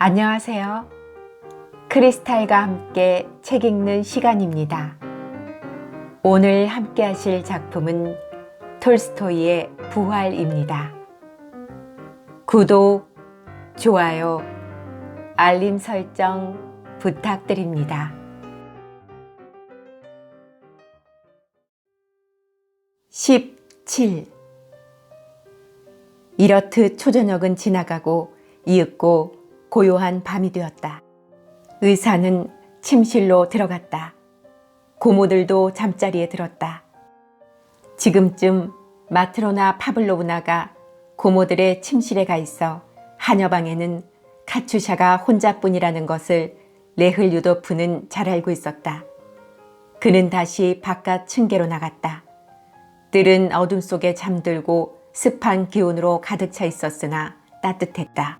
안녕하세요. 크리스탈과 함께 책 읽는 시간입니다. 오늘 함께 하실 작품은 톨스토이의 부활입니다. 구독, 좋아요, 알림 설정 부탁드립니다. 17. 이렇듯 초저녁은 지나가고 이윽고 고요한 밤이 되었다. 의사는 침실로 들어갔다. 고모들도 잠자리에 들었다. 지금쯤 마트로나 파블로브나가 고모들의 침실에 가 있어 하녀방에는 카추샤가 혼자뿐이라는 것을 레흐 류도프는 잘 알고 있었다. 그는 다시 바깥 층계로 나갔다. 뜰은 어둠 속에 잠들고 습한 기운으로 가득 차 있었으나 따뜻했다.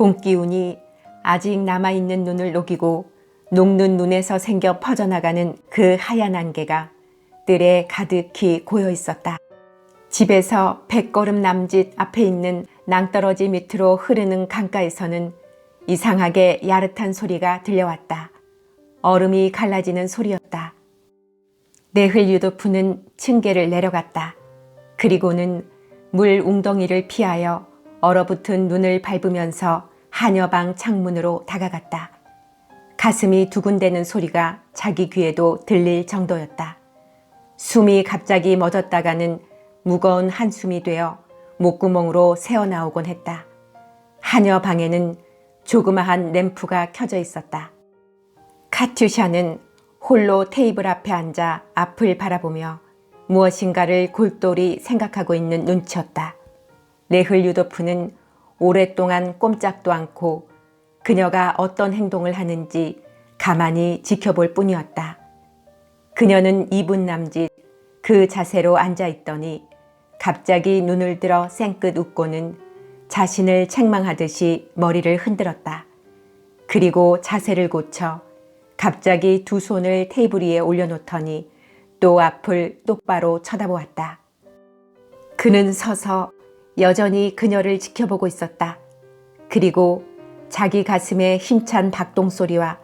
봄 기운이 아직 남아있는 눈을 녹이고 녹는 눈에서 생겨 퍼져나가는 그 하얀 안개가 뜰에 가득히 고여 있었다. 집에서 100걸음 남짓 앞에 있는 낭떠러지 밑으로 흐르는 강가에서는 이상하게 야릇한 소리가 들려왔다. 얼음이 갈라지는 소리였다. 레흐 류도프는 층계를 내려갔다. 그리고는 물 웅덩이를 피하여 얼어붙은 눈을 밟으면서 하녀방 창문으로 다가갔다. 가슴이 두근대는 소리가 자기 귀에도 들릴 정도였다. 숨이 갑자기 멎었다가는 무거운 한숨이 되어 목구멍으로 새어나오곤 했다. 하녀방에는 조그마한 램프가 켜져 있었다. 카투샤는 홀로 테이블 앞에 앉아 앞을 바라보며 무엇인가를 골똘히 생각하고 있는 눈치였다. 레흐 류도프는 오랫동안 꼼짝도 않고 그녀가 어떤 행동을 하는지 가만히 지켜볼 뿐이었다. 그녀는 2분 남짓 그 자세로 앉아있더니 갑자기 눈을 들어 쌩끗 웃고는 자신을 책망하듯이 머리를 흔들었다. 그리고 자세를 고쳐 갑자기 두 손을 테이블 위에 올려놓더니 또 앞을 똑바로 쳐다보았다. 그는 서서 여전히 그녀를 지켜보고 있었다. 그리고 자기 가슴의 힘찬 박동소리와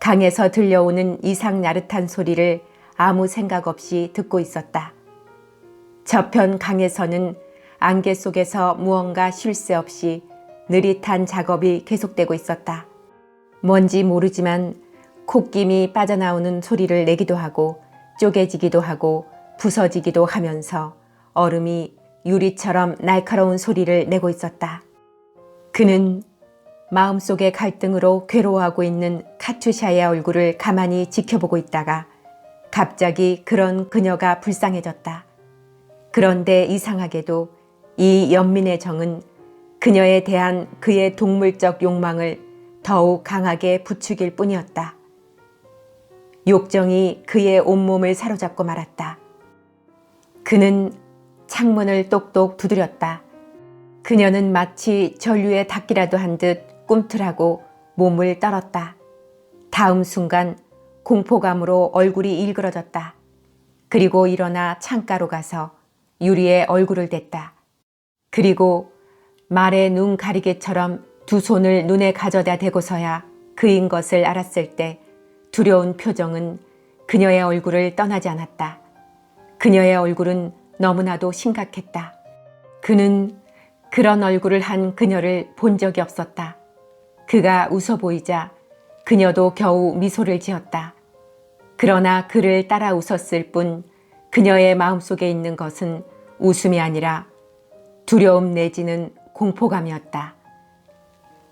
강에서 들려오는 이상 야릇한 소리를 아무 생각 없이 듣고 있었다. 저편 강에서는 안개 속에서 무언가 쉴 새 없이 느릿한 작업이 계속되고 있었다. 뭔지 모르지만 콧김이 빠져나오는 소리를 내기도 하고 쪼개지기도 하고 부서지기도 하면서 얼음이 유리처럼 날카로운 소리를 내고 있었다. 그는 마음속의 갈등으로 괴로워하고 있는 카투샤의 얼굴을 가만히 지켜보고 있다가 갑자기 그런 그녀가 불쌍해졌다. 그런데 이상하게도 이 연민의 정은 그녀에 대한 그의 동물적 욕망을 더욱 강하게 부추길 뿐이었다. 욕정이 그의 온몸을 사로잡고 말았다. 그는 창문을 똑똑 두드렸다. 그녀는 마치 전류에 닿기라도 한 듯 꿈틀하고 몸을 떨었다. 다음 순간 공포감으로 얼굴이 일그러졌다. 그리고 일어나 창가로 가서 유리에 얼굴을 댔다. 그리고 말의 눈 가리개처럼 두 손을 눈에 가져다 대고서야 그인 것을 알았을 때 두려운 표정은 그녀의 얼굴을 떠나지 않았다. 그녀의 얼굴은 너무나도 심각했다. 그는 그런 얼굴을 한 그녀를 본 적이 없었다. 그가 웃어 보이자 그녀도 겨우 미소를 지었다. 그러나 그를 따라 웃었을 뿐 그녀의 마음속에 있는 것은 웃음이 아니라 두려움 내지는 공포감이었다.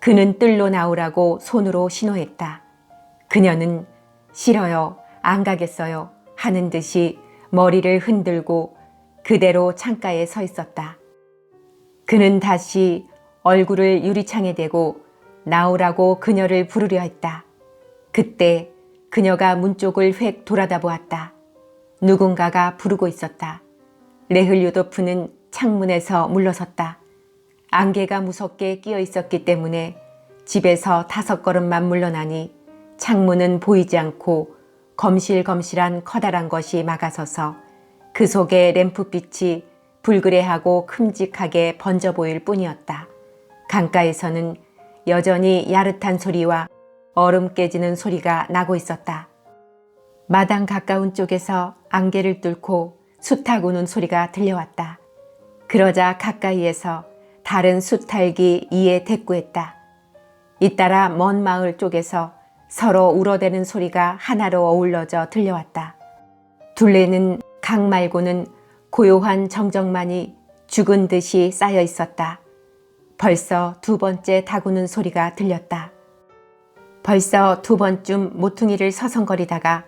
그는 뜰로 나오라고 손으로 신호했다. 그녀는 싫어요, 안 가겠어요 하는 듯이 머리를 흔들고 그대로 창가에 서 있었다. 그는 다시 얼굴을 유리창에 대고 나오라고 그녀를 부르려 했다. 그때 그녀가 문 쪽을 획 돌아다 보았다. 누군가가 부르고 있었다. 레흐 류도프는 창문에서 물러섰다. 안개가 무섭게 끼어 있었기 때문에 집에서 5걸음만 물러나니 창문은 보이지 않고 검실검실한 커다란 것이 막아서서 그 속에 램프빛이 불그레하고 큼직하게 번져 보일 뿐이었다. 강가에서는 여전히 야릇한 소리와 얼음 깨지는 소리가 나고 있었다. 마당 가까운 쪽에서 안개를 뚫고 수탉 우는 소리가 들려왔다. 그러자 가까이에서 다른 수탉이 이에 대꾸했다. 잇따라 먼 마을 쪽에서 서로 울어대는 소리가 하나로 어울러져 들려왔다. 둘레는 각 말고는 고요한 정적만이 죽은 듯이 쌓여 있었다. 벌써 두 번째 다구는 소리가 들렸다. 벌써 두 번쯤 모퉁이를 서성거리다가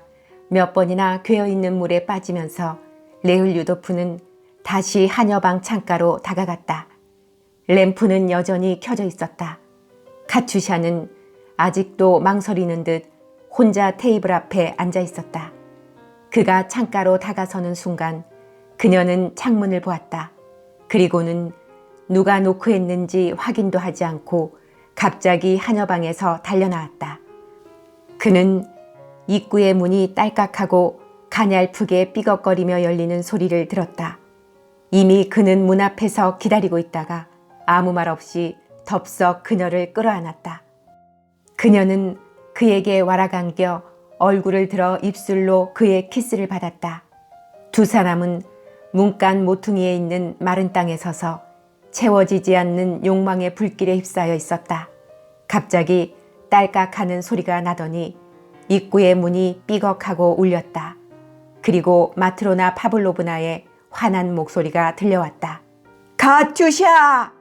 몇 번이나 괴어있는 물에 빠지면서 레흘 유도프는 다시 하녀방 창가로 다가갔다. 램프는 여전히 켜져 있었다. 카츄샤는 아직도 망설이는 듯 혼자 테이블 앞에 앉아 있었다. 그가 창가로 다가서는 순간 그녀는 창문을 보았다. 그리고는 누가 노크했는지 확인도 하지 않고 갑자기 하녀방에서 달려나왔다. 그는 입구의 문이 딸깍하고 가냘프게 삐걱거리며 열리는 소리를 들었다. 이미 그는 문 앞에서 기다리고 있다가 아무 말 없이 덥석 그녀를 끌어안았다. 그녀는 그에게 와락안겨 얼굴을 들어 입술로 그의 키스를 받았다. 두 사람은 문간 모퉁이에 있는 마른 땅에 서서 채워지지 않는 욕망의 불길에 휩싸여 있었다. 갑자기 딸깍하는 소리가 나더니 입구의 문이 삐걱하고 울렸다. 그리고 마트로나 파블로브나의 화난 목소리가 들려왔다. 카츄샤!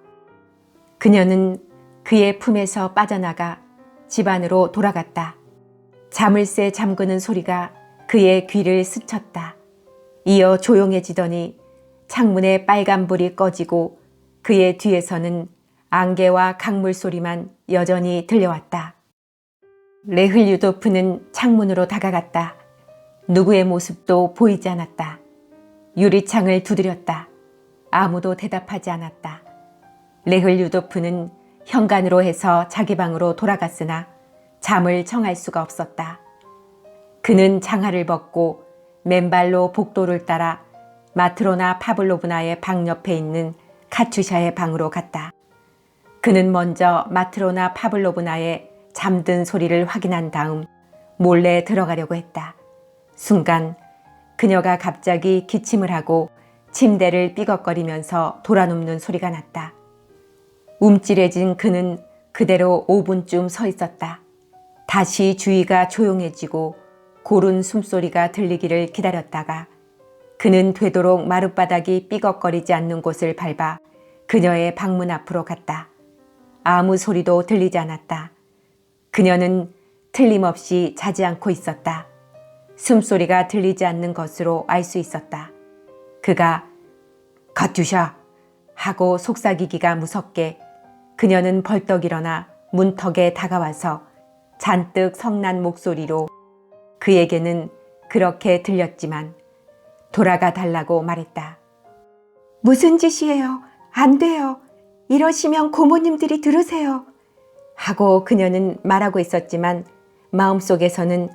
그녀는 그의 품에서 빠져나가 집 안으로 돌아갔다. 자물쇠 잠그는 소리가 그의 귀를 스쳤다. 이어 조용해지더니 창문에 빨간불이 꺼지고 그의 뒤에서는 안개와 강물 소리만 여전히 들려왔다. 레흘 유도프는 창문으로 다가갔다. 누구의 모습도 보이지 않았다. 유리창을 두드렸다. 아무도 대답하지 않았다. 레흘 유도프는 현관으로 해서 자기 방으로 돌아갔으나 잠을 청할 수가 없었다. 그는 장화를 벗고 맨발로 복도를 따라 마트로나 파블로브나의 방 옆에 있는 카츄샤의 방으로 갔다. 그는 먼저 마트로나 파블로브나의 잠든 소리를 확인한 다음 몰래 들어가려고 했다. 순간 그녀가 갑자기 기침을 하고 침대를 삐걱거리면서 돌아눕는 소리가 났다. 움찔해진 그는 그대로 5분쯤 서 있었다. 다시 주위가 조용해지고 고른 숨소리가 들리기를 기다렸다가 그는 되도록 마룻바닥이 삐걱거리지 않는 곳을 밟아 그녀의 방문 앞으로 갔다. 아무 소리도 들리지 않았다. 그녀는 틀림없이 자지 않고 있었다. 숨소리가 들리지 않는 것으로 알 수 있었다. 그가 카투샤 하고 속삭이기가 무섭게 그녀는 벌떡 일어나 문턱에 다가와서 잔뜩 성난 목소리로 그에게는 그렇게 들렸지만 돌아가 달라고 말했다. 무슨 짓이에요? 안 돼요. 이러시면 고모님들이 들으세요. 하고 그녀는 말하고 있었지만 마음속에서는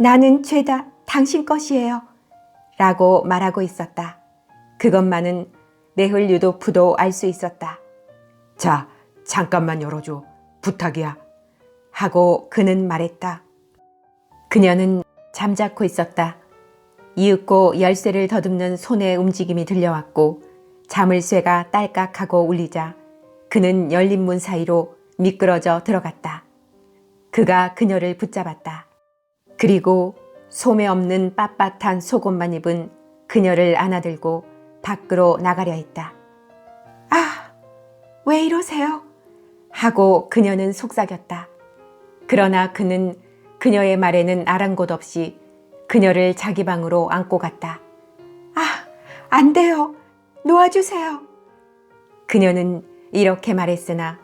나는 죄다 당신 것이에요. 라고 말하고 있었다. 그것만은 레흘 유도프도 알 수 있었다. 자, 잠깐만 열어줘. 부탁이야. 하고 그는 말했다. 그녀는 잠자코 있었다. 이윽고 열쇠를 더듬는 손의 움직임이 들려왔고 자물쇠가 딸깍하고 울리자 그는 열린 문 사이로 미끄러져 들어갔다. 그가 그녀를 붙잡았다. 그리고 소매 없는 빳빳한 속옷만 입은 그녀를 안아들고 밖으로 나가려 했다. 아, 왜 이러세요? 하고 그녀는 속삭였다. 그러나 그는 그녀의 말에는 아랑곳 없이 그녀를 자기 방으로 안고 갔다. 아, 안 돼요. 놓아주세요. 그녀는 이렇게 말했으나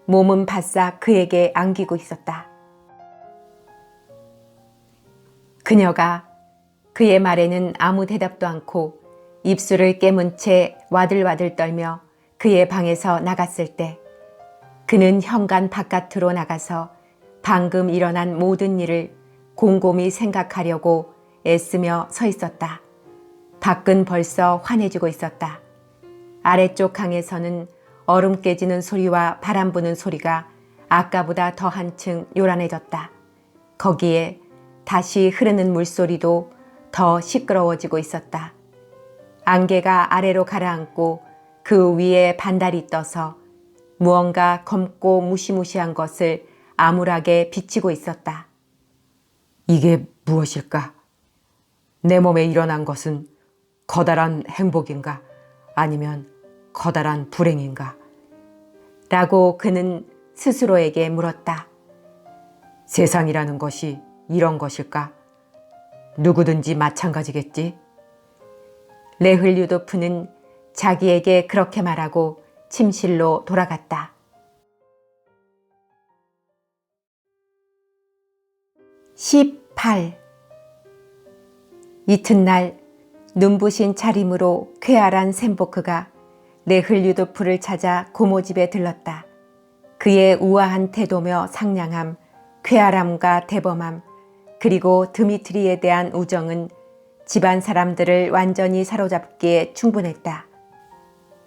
몸은 바싹 그에게 안기고 있었다. 그녀가 그의 말에는 아무 대답도 않고 입술을 깨문 채 와들와들 떨며 그의 방에서 나갔을 때 그는 현관 바깥으로 나가서 방금 일어난 모든 일을 곰곰이 생각하려고 애쓰며 서 있었다. 밖은 벌써 환해지고 있었다. 아래쪽 강에서는 얼음 깨지는 소리와 바람 부는 소리가 아까보다 더 한층 요란해졌다. 거기에 다시 흐르는 물소리도 더 시끄러워지고 있었다. 안개가 아래로 가라앉고 그 위에 반달이 떠서 무언가 검고 무시무시한 것을 암울하게 비치고 있었다. 이게 무엇일까? 내 몸에 일어난 것은 커다란 행복인가? 아니면 커다란 불행인가? 라고 그는 스스로에게 물었다. 세상이라는 것이 이런 것일까? 누구든지 마찬가지겠지? 레흘 유도프는 자기에게 그렇게 말하고 침실로 돌아갔다. 18. 이튿날 눈부신 차림으로 쾌활한 셈보크가 레흘 유도프를 찾아 고모집에 들렀다. 그의 우아한 태도며 상냥함, 쾌활함과 대범함, 그리고 드미트리에 대한 우정은 집안 사람들을 완전히 사로잡기에 충분했다.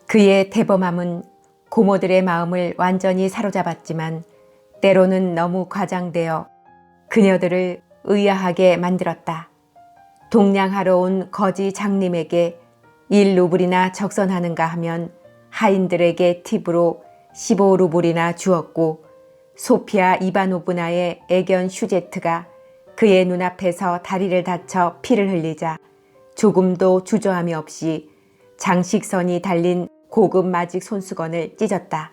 그의 대범함은 고모들의 마음을 완전히 사로잡았지만 때로는 너무 과장되어 그녀들을 의아하게 만들었다. 동냥하러 온 거지 장님에게 1루블이나 적선하는가 하면 하인들에게 팁으로 15루블이나 주었고, 소피아 이바노브나의 애견 슈제트가 그의 눈앞에서 다리를 다쳐 피를 흘리자 조금도 주저함이 없이 장식선이 달린 고급 마직 손수건을 찢었다.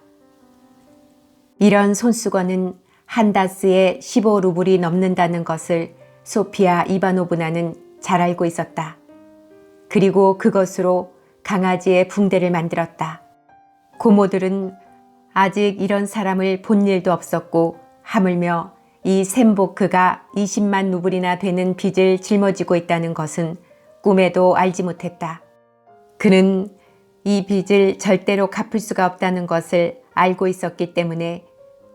이런 손수건은 한 다스에 15루블이 넘는다는 것을 소피아 이바노브나는 잘 알고 있었다. 그리고 그것으로 강아지의 붕대를 만들었다. 고모들은 아직 이런 사람을 본 일도 없었고, 하물며 이 셈보크가 20만 루블이나 되는 빚을 짊어지고 있다는 것은 꿈에도 알지 못했다. 그는 이 빚을 절대로 갚을 수가 없다는 것을 알고 있었기 때문에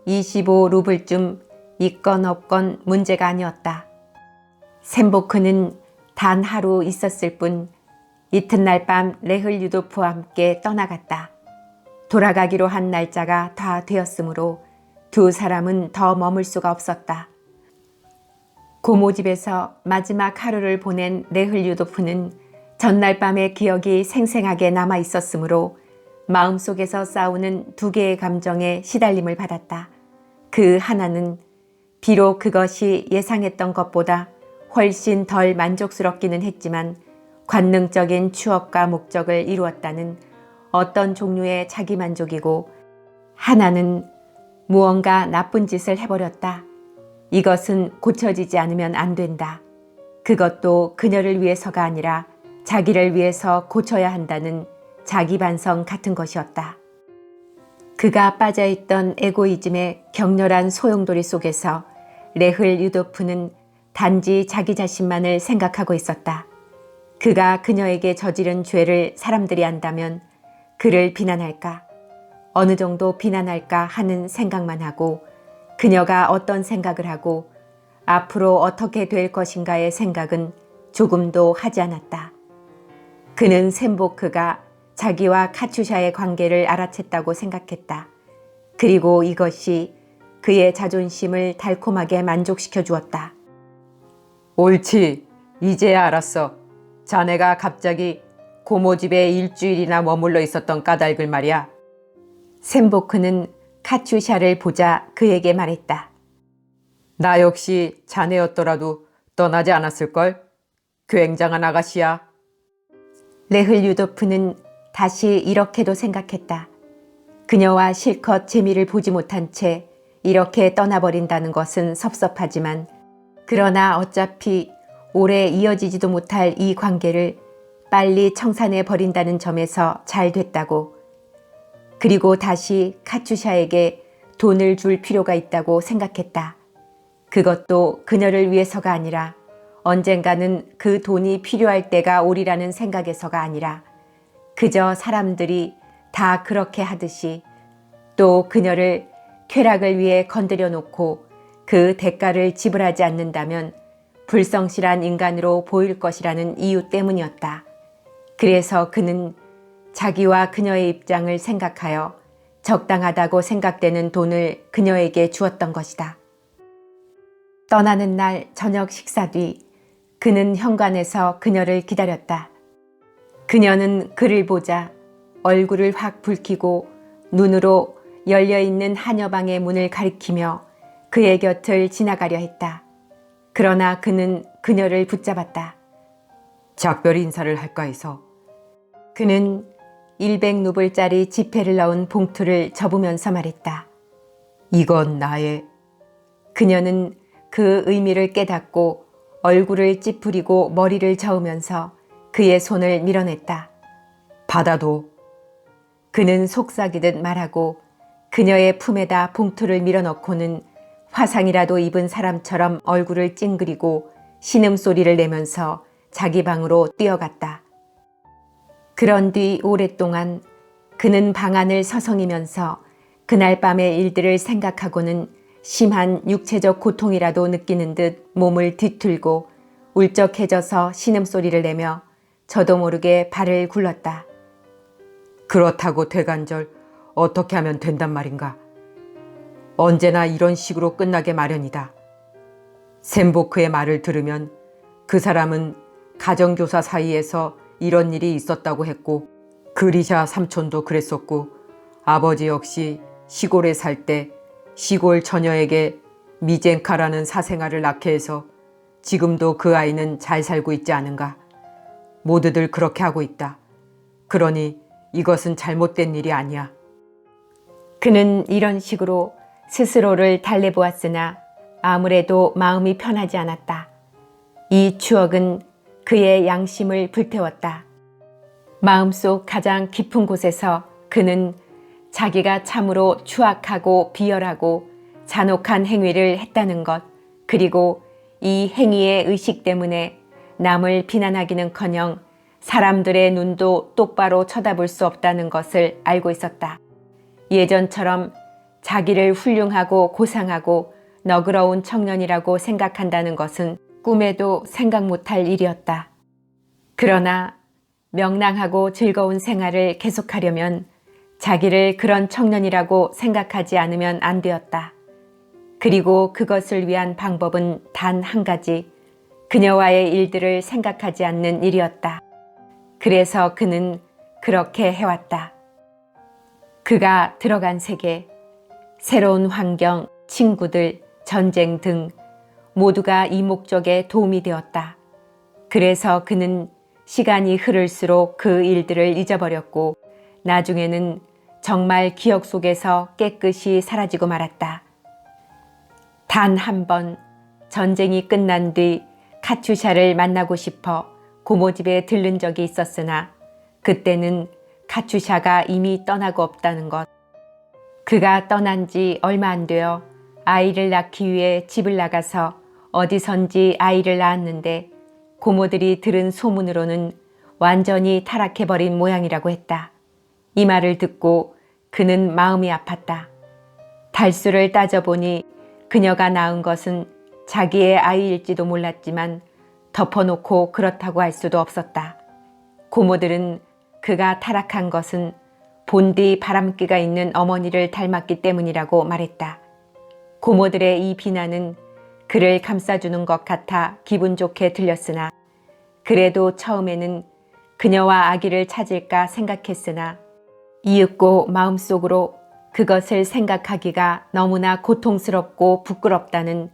25루블쯤 있건 없건 문제가 아니었다. 셈보크는 단 하루 있었을 뿐 이튿날 밤 레흘 유도프와 함께 떠나갔다. 돌아가기로 한 날짜가 다 되었으므로 두 사람은 더 머물 수가 없었다. 고모집에서 마지막 하루를 보낸 레흘 유도프는 전날 밤의 기억이 생생하게 남아 있었으므로 마음속에서 싸우는 두 개의 감정에 시달림을 받았다. 그 하나는 비록 그것이 예상했던 것보다 훨씬 덜 만족스럽기는 했지만 관능적인 추억과 목적을 이루었다는 어떤 종류의 자기만족이고, 하나는 무언가 나쁜 짓을 해버렸다. 이것은 고쳐지지 않으면 안 된다. 그것도 그녀를 위해서가 아니라 자기를 위해서 고쳐야 한다는 자기 반성 같은 것이었다. 그가 빠져있던 에고이즘의 격렬한 소용돌이 속에서 레흘 유도프는 단지 자기 자신만을 생각하고 있었다. 그가 그녀에게 저지른 죄를 사람들이 안다면 그를 비난할까? 어느 정도 비난할까 하는 생각만 하고, 그녀가 어떤 생각을 하고 앞으로 어떻게 될 것인가의 생각은 조금도 하지 않았다. 그는 셈보크가 자기와 카츄샤의 관계를 알아챘다고 생각했다. 그리고 이것이 그의 자존심을 달콤하게 만족시켜 주었다. 옳지, 이제야 알았어. 자네가 갑자기 고모집에 일주일이나 머물러 있었던 까닭을 말이야. 셈보크는 카츄샤를 보자 그에게 말했다. 나 역시 자네였더라도 떠나지 않았을걸? 굉장한 아가씨야. 레흘 유도프는 다시 이렇게도 생각했다. 그녀와 실컷 재미를 보지 못한 채 이렇게 떠나버린다는 것은 섭섭하지만, 그러나 어차피 오래 이어지지도 못할 이 관계를 빨리 청산해 버린다는 점에서 잘 됐다고. 그리고 다시 카츄샤에게 돈을 줄 필요가 있다고 생각했다. 그것도 그녀를 위해서가 아니라 언젠가는 그 돈이 필요할 때가 오리라는 생각에서가 아니라 그저 사람들이 다 그렇게 하듯이, 또 그녀를 쾌락을 위해 건드려 놓고 그 대가를 지불하지 않는다면 불성실한 인간으로 보일 것이라는 이유 때문이었다. 그래서 그는 자기와 그녀의 입장을 생각하여 적당하다고 생각되는 돈을 그녀에게 주었던 것이다. 떠나는 날 저녁 식사 뒤 그는 현관에서 그녀를 기다렸다. 그녀는 그를 보자 얼굴을 확 붉히고 눈으로 열려있는 한여방의 문을 가리키며 그의 곁을 지나가려 했다. 그러나 그는 그녀를 붙잡았다. 작별 인사를 할까 해서. 그는 100루블짜리 지폐를 넣은 봉투를 접으면서 말했다. 이건 나의. 그녀는 그 의미를 깨닫고 얼굴을 찌푸리고 머리를 저으면서 그의 손을 밀어냈다. 받아도. 그는 속삭이듯 말하고 그녀의 품에다 봉투를 밀어넣고는 화상이라도 입은 사람처럼 얼굴을 찡그리고 신음소리를 내면서 자기 방으로 뛰어갔다. 그런 뒤 오랫동안 그는 방 안을 서성이면서 그날 밤의 일들을 생각하고는 심한 육체적 고통이라도 느끼는 듯 몸을 뒤틀고 울적해져서 신음소리를 내며 저도 모르게 발을 굴렀다. 그렇다고 되간절 어떻게 하면 된단 말인가. 언제나 이런 식으로 끝나게 마련이다. 셈보크의 말을 들으면 그 사람은 가정교사 사이에서 이런 일이 있었다고 했고 그리샤 삼촌도 그랬었고 아버지 역시 시골에 살 때 시골 처녀에게 미젠카라는 사생아를 낳게 해서 지금도 그 아이는 잘 살고 있지 않은가. 모두들 그렇게 하고 있다. 그러니 이것은 잘못된 일이 아니야. 그는 이런 식으로 스스로를 달래보았으나 아무래도 마음이 편하지 않았다. 이 추억은 그의 양심을 불태웠다. 마음속 가장 깊은 곳에서 그는 자기가 참으로 추악하고 비열하고 잔혹한 행위를 했다는 것, 그리고 이 행위의 의식 때문에 남을 비난하기는커녕 사람들의 눈도 똑바로 쳐다볼 수 없다는 것을 알고 있었다. 예전처럼 자기를 훌륭하고 고상하고 너그러운 청년이라고 생각한다는 것은 꿈에도 생각 못할 일이었다. 그러나 명랑하고 즐거운 생활을 계속하려면 자기를 그런 청년이라고 생각하지 않으면 안 되었다. 그리고 그것을 위한 방법은 단 한 가지, 그녀와의 일들을 생각하지 않는 일이었다. 그래서 그는 그렇게 해왔다. 그가 들어간 세계, 새로운 환경, 친구들, 전쟁 등 모두가 이 목적에 도움이 되었다. 그래서 그는 시간이 흐를수록 그 일들을 잊어버렸고 나중에는 정말 기억 속에서 깨끗이 사라지고 말았다. 단 한 번 전쟁이 끝난 뒤 카츄샤를 만나고 싶어 고모 집에 들른 적이 있었으나 그때는 카츄샤가 이미 떠나고 없다는 것. 그가 떠난 지 얼마 안 되어 아이를 낳기 위해 집을 나가서 어디선지 아이를 낳았는데 고모들이 들은 소문으로는 완전히 타락해버린 모양이라고 했다. 이 말을 듣고 그는 마음이 아팠다. 달수를 따져보니 그녀가 낳은 것은 자기의 아이일지도 몰랐지만 덮어놓고 그렇다고 할 수도 없었다. 고모들은 그가 타락한 것은 본디 바람기가 있는 어머니를 닮았기 때문이라고 말했다. 고모들의 이 비난은 그를 감싸주는 것 같아 기분 좋게 들렸으나 그래도 처음에는 그녀와 아기를 찾을까 생각했으나 이윽고 마음속으로 그것을 생각하기가 너무나 고통스럽고 부끄럽다는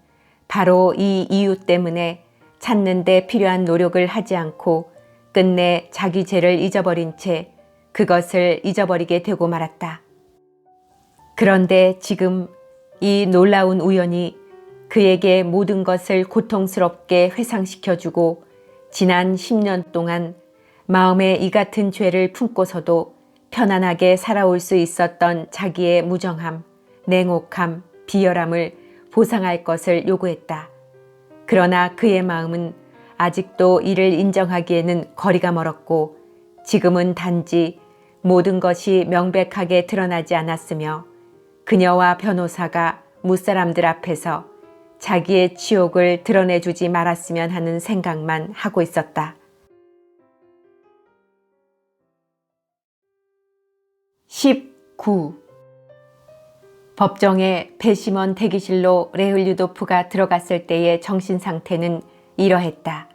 바로 이 이유 때문에 찾는 데 필요한 노력을 하지 않고 끝내 자기 죄를 잊어버린 채 그것을 잊어버리게 되고 말았다. 그런데 지금 이 놀라운 우연이 그에게 모든 것을 고통스럽게 회상시켜주고 지난 10년 동안 마음에 이 같은 죄를 품고서도 편안하게 살아올 수 있었던 자기의 무정함, 냉혹함, 비열함을 보상할 것을 요구했다. 그러나 그의 마음은 아직도 이를 인정하기에는 거리가 멀었고 지금은 단지 모든 것이 명백하게 드러나지 않았으며 그녀와 변호사가 무사람들 앞에서 자기의 치욕을 드러내주지 말았으면 하는 생각만 하고 있었다. 19. 법정에 배심원 대기실로 레흘유도프가 들어갔을 때의 정신 상태는 이러했다.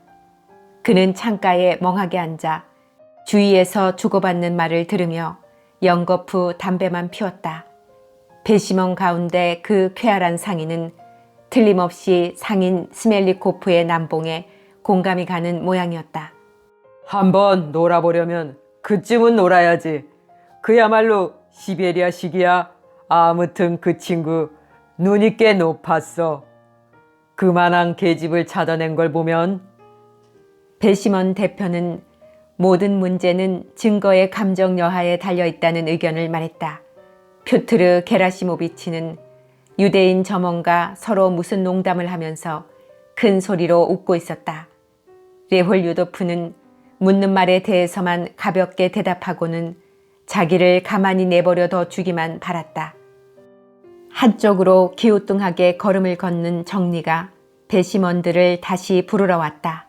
그는 창가에 멍하게 앉아 주위에서 주고받는 말을 들으며 연거푸 담배만 피웠다. 배심원 가운데 그 쾌활한 상인은 틀림없이 상인 스멜리코프의 남봉에 공감이 가는 모양이었다. 한번 놀아보려면 그쯤은 놀아야지. 그야말로 시베리아식이야. 아무튼 그 친구 눈이 꽤 높았어. 그만한 계집을 찾아낸 걸 보면. 배심원 대표는 모든 문제는 증거의 감정 여하에 달려있다는 의견을 말했다. 퓨트르 게라시모비치는 유대인 점원과 서로 무슨 농담을 하면서 큰 소리로 웃고 있었다. 레홀유도프는 묻는 말에 대해서만 가볍게 대답하고는 자기를 가만히 내버려 두기만 바랐다. 한쪽으로 기우뚱하게 걸음을 걷는 정리가 배심원들을 다시 부르러 왔다.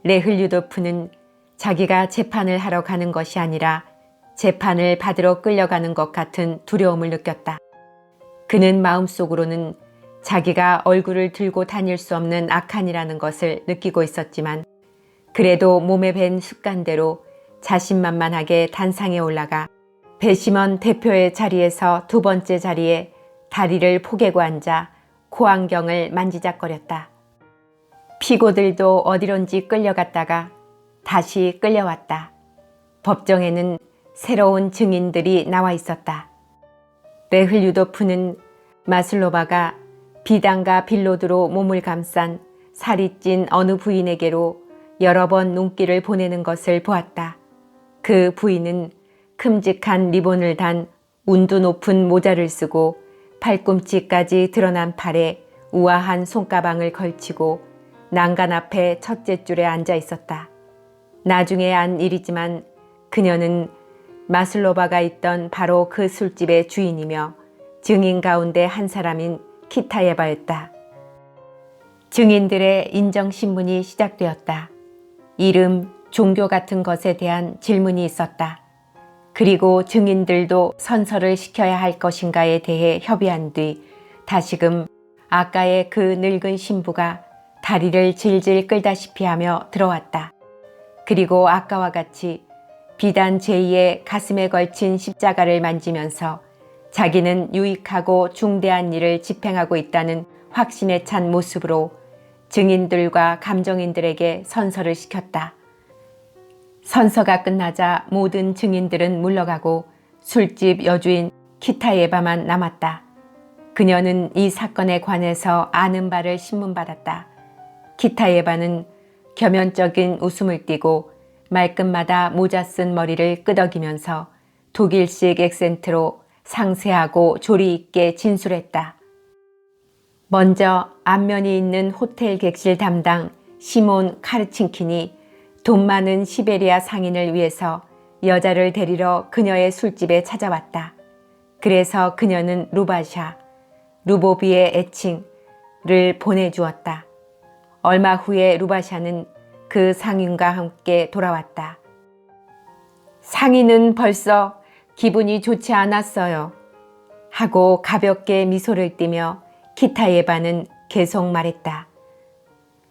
레흘유도프는 자기가 재판을 하러 가는 것이 아니라 재판을 받으러 끌려가는 것 같은 두려움을 느꼈다. 그는 마음속으로는 자기가 얼굴을 들고 다닐 수 없는 악한이라는 것을 느끼고 있었지만 그래도 몸에 밴 습관대로 자신만만하게 단상에 올라가 배심원 대표의 자리에서 두 번째 자리에 다리를 포개고 앉아 코안경을 만지작거렸다. 피고들도 어디론지 끌려갔다가 다시 끌려왔다. 법정에는 새로운 증인들이 나와 있었다. 레흘유도프는 마슬로바가 비단과 빌로드로 몸을 감싼 살이 찐 어느 부인에게로 여러 번 눈길을 보내는 것을 보았다. 그 부인은 큼직한 리본을 단 운도 높은 모자를 쓰고 팔꿈치까지 드러난 팔에 우아한 손가방을 걸치고 난간 앞에 첫째 줄에 앉아 있었다. 나중에 안 일이지만 그녀는 마슬로바가 있던 바로 그 술집의 주인이며 증인 가운데 한 사람인 키타예바였다. 증인들의 인정신문이 시작되었다. 이름, 종교 같은 것에 대한 질문이 있었다. 그리고 증인들도 선서를 시켜야 할 것인가에 대해 협의한 뒤 다시금 아까의 그 늙은 신부가 다리를 질질 끌다시피 하며 들어왔다. 그리고 아까와 같이 비단 제2의 가슴에 걸친 십자가를 만지면서 자기는 유익하고 중대한 일을 집행하고 있다는 확신에 찬 모습으로 증인들과 감정인들에게 선서를 시켰다. 선서가 끝나자 모든 증인들은 물러가고 술집 여주인 키타예바만 남았다. 그녀는 이 사건에 관해서 아는 바를 신문받았다. 키타예바는 겸연적인 웃음을 띠고 말끝마다 모자 쓴 머리를 끄덕이면서 독일식 액센트로 상세하고 조리 있게 진술했다. 먼저 안면이 있는 호텔 객실 담당 시몬 카르친킨이 돈 많은 시베리아 상인을 위해서 여자를 데리러 그녀의 술집에 찾아왔다. 그래서 그녀는 루바샤, 루보비의 애칭을 보내주었다. 얼마 후에 루바샤는 그 상인과 함께 돌아왔다. 상인은 벌써 기분이 좋지 않았어요. 하고 가볍게 미소를 띠며 키타예바는 계속 말했다.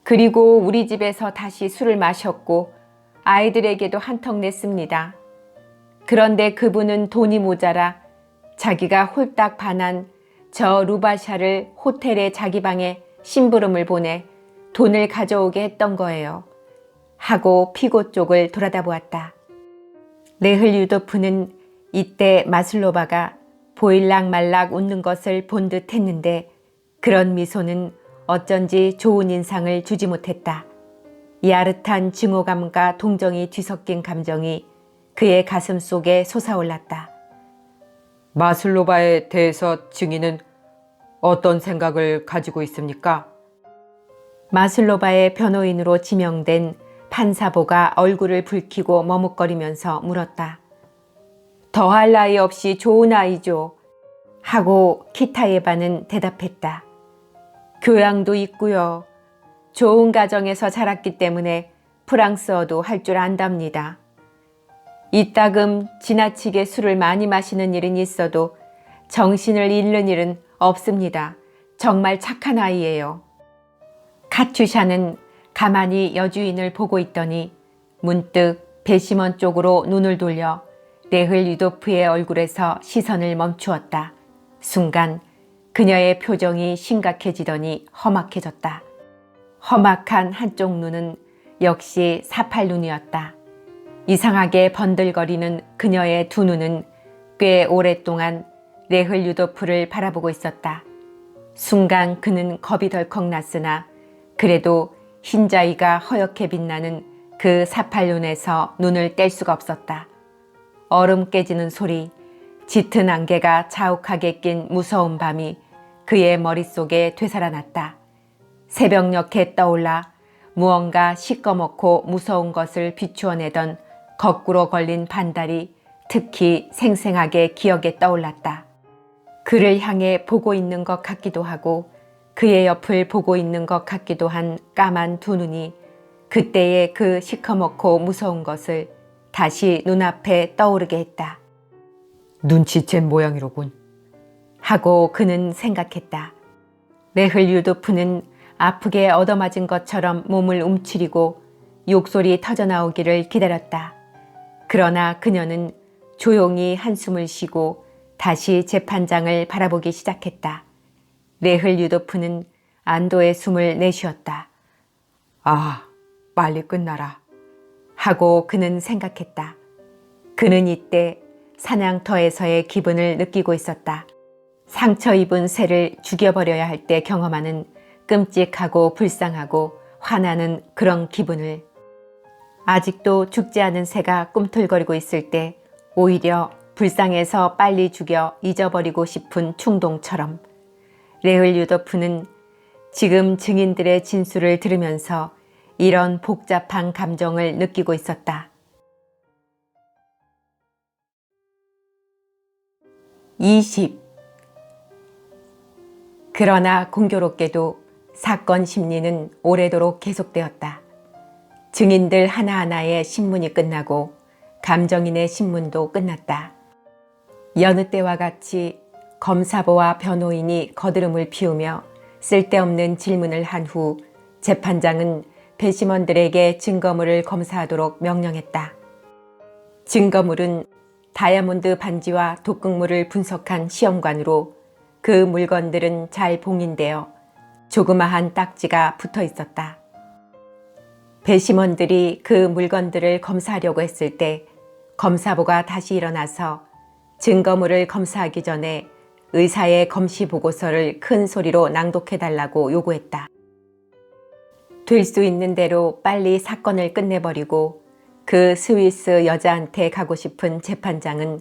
그리고 우리 집에서 다시 술을 마셨고 아이들에게도 한턱 냈습니다. 그런데 그분은 돈이 모자라 자기가 홀딱 반한 저 루바샤를 호텔의 자기 방에 심부름을 보내 돈을 가져오게 했던 거예요. 하고 피고 쪽을 돌아다보았다. 레흘유도프는 이때 마슬로바가 보일락말락 웃는 것을 본 듯 했는데 그런 미소는 어쩐지 좋은 인상을 주지 못했다. 야릇한 증오감과 동정이 뒤섞인 감정이 그의 가슴 속에 솟아올랐다. 마슬로바에 대해서 증인은 어떤 생각을 가지고 있습니까? 마슬로바의 변호인으로 지명된 판사보가 얼굴을 붉히고 머뭇거리면서 물었다. 더할 나위 없이 좋은 아이죠. 하고 키타예바는 대답했다. 교양도 있고요. 좋은 가정에서 자랐기 때문에 프랑스어도 할 줄 안답니다. 이따금 지나치게 술을 많이 마시는 일은 있어도 정신을 잃는 일은 없습니다. 정말 착한 아이예요. 카츄샤는 가만히 여주인을 보고 있더니 문득 배심원 쪽으로 눈을 돌려 레흘 유도프의 얼굴에서 시선을 멈추었다. 순간 그녀의 표정이 심각해지더니 험악해졌다. 험악한 한쪽 눈은 역시 사팔눈이었다. 이상하게 번들거리는 그녀의 두 눈은 꽤 오랫동안 레흘 유도프를 바라보고 있었다. 순간 그는 겁이 덜컥 났으나 그래도 흰자위가 허옇게 빛나는 그 사팔눈에서 눈을 뗄 수가 없었다. 얼음 깨지는 소리, 짙은 안개가 자욱하게 낀 무서운 밤이 그의 머릿속에 되살아났다. 새벽녘에 떠올라 무언가 시꺼멓고 무서운 것을 비추어내던 거꾸로 걸린 반달이 특히 생생하게 기억에 떠올랐다. 그를 향해 보고 있는 것 같기도 하고 그의 옆을 보고 있는 것 같기도 한 까만 두 눈이 그때의 그 시커멓고 무서운 것을 다시 눈앞에 떠오르게 했다. 눈치챈 모양이로군. 하고 그는 생각했다. 레흘 유도프는 아프게 얻어맞은 것처럼 몸을 움츠리고 욕설이 터져나오기를 기다렸다. 그러나 그녀는 조용히 한숨을 쉬고 다시 재판장을 바라보기 시작했다. 레흘 유도프는 안도의 숨을 내쉬었다. 아, 빨리 끝나라. 하고 그는 생각했다. 그는 이때 사냥터에서의 기분을 느끼고 있었다. 상처 입은 새를 죽여버려야 할 때 경험하는 끔찍하고 불쌍하고 화나는 그런 기분을. 아직도 죽지 않은 새가 꿈틀거리고 있을 때 오히려 불쌍해서 빨리 죽여 잊어버리고 싶은 충동처럼 레흘 유도프는 지금 증인들의 진술을 들으면서 이런 복잡한 감정을 느끼고 있었다. 20. 그러나 공교롭게도 사건 심리는 오래도록 계속되었다. 증인들 하나하나의 신문이 끝나고 감정인의 신문도 끝났다. 여느 때와 같이 검사보와 변호인이 거드름을 피우며 쓸데없는 질문을 한 후 재판장은 배심원들에게 증거물을 검사하도록 명령했다. 증거물은 다이아몬드 반지와 독극물을 분석한 시험관으로 그 물건들은 잘 봉인되어 조그마한 딱지가 붙어 있었다. 배심원들이 그 물건들을 검사하려고 했을 때 검사보가 다시 일어나서 증거물을 검사하기 전에 의사의 검시 보고서를 큰 소리로 낭독해달라고 요구했다. 될 수 있는 대로 빨리 사건을 끝내버리고 그 스위스 여자한테 가고 싶은 재판장은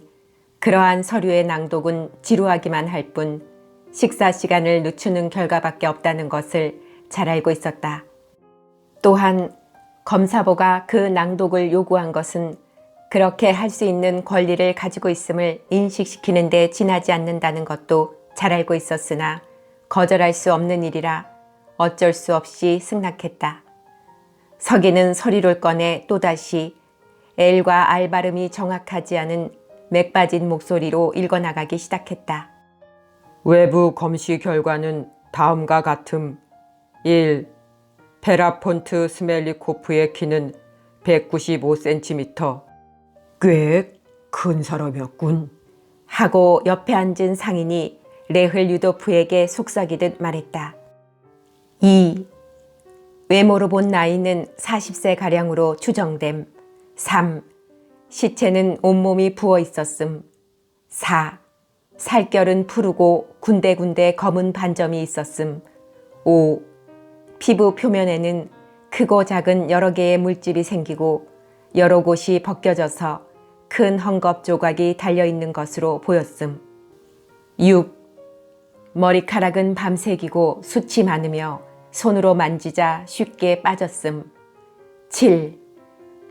그러한 서류의 낭독은 지루하기만 할 뿐 식사 시간을 늦추는 결과밖에 없다는 것을 잘 알고 있었다. 또한 검사보가 그 낭독을 요구한 것은 그렇게 할 수 있는 권리를 가지고 있음을 인식시키는 데 지나지 않는다는 것도 잘 알고 있었으나 거절할 수 없는 일이라 어쩔 수 없이 승낙했다. 서기는 서류를 꺼내 또다시 L과 R 발음이 정확하지 않은 맥 빠진 목소리로 읽어나가기 시작했다. 외부 검시 결과는 다음과 같음. 1. 페라폰트 스멜리코프의 키는 195cm. 꽤 큰 사람이었군. 하고 옆에 앉은 상인이 레흘 유도프에게 속삭이듯 말했다. 2. 외모로 본 나이는 40세가량으로 추정됨. 3. 시체는 온몸이 부어 있었음. 4. 살결은 푸르고 군데군데 검은 반점이 있었음. 5. 피부 표면에는 크고 작은 여러 개의 물집이 생기고 여러 곳이 벗겨져서 큰 헝겊 조각이 달려있는 것으로 보였음. 6. 머리카락은 밤색이고 숱이 많으며 손으로 만지자 쉽게 빠졌음. 7.